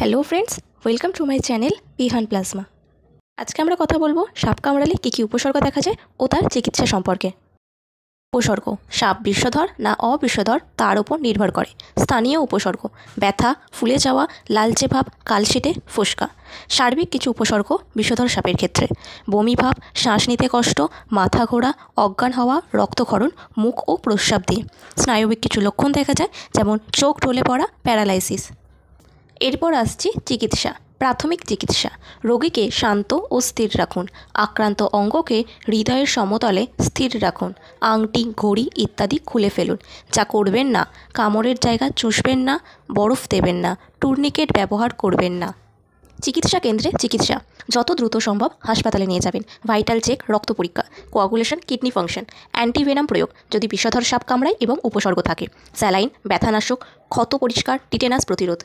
Hello friends, welcome to my channel Bihan plasma. আজকে আমরা কথা বলবো সাপ কামড়ালে কী কী উপসর্গ দেখা যায় ও তার চিকিৎসা সম্পর্কে। উপসর্গ: সাপ বিষধর না অবিষধর তার উপর নির্ভর করে। স্থানীয় উপসর্গ: ব্যথা, ফুলে যাওয়া, লালচে ভাব, কালশিটে, ফোস্কা। সার্বিক কিছু উপসর্গ বিষধর সাপের ক্ষেত্রে: বমি ভাব, শ্বাস নিতে কষ্ট, মাথা ঘোরা, অজ্ঞান হওয়া, রক্তক্ষরণ, মুখ ও প্রস্রাব দিয়ে। স্নায়বিক কিছু লক্ষণ দেখা যায়, যেমন চোখ ঢলে পড়া, প্যারালাইসিস। এরপর আসছি চিকিৎসা। প্রাথমিক চিকিৎসা: রোগীকে শান্ত ও স্থির রাখুন। আক্রান্ত অঙ্গকে হৃদয়ের সমতলে স্থির রাখুন। আংটি, ঘড়ি ইত্যাদি খুলে ফেলুন। যা করবেন না: কামড়ের জায়গা চুষবেন না, বরফ দেবেন না, টুর্নিকেট ব্যবহার করবেন না। চিকিৎসা কেন্দ্রে চিকিৎসা: যত দ্রুত সম্ভব হাসপাতালে নিয়ে যাবেন। ভাইটাল চেক, রক্ত পরীক্ষা, কোয়াগুলেশন, কিডনি ফাংশন। অ্যান্টিভেনাম প্রয়োগ যদি বিষধর সাপ কামড়ায় এবং উপসর্গ থাকে। স্যালাইন, ব্যথানাশক, ক্ষত পরিষ্কার, টিটেনাস প্রতিরোধ।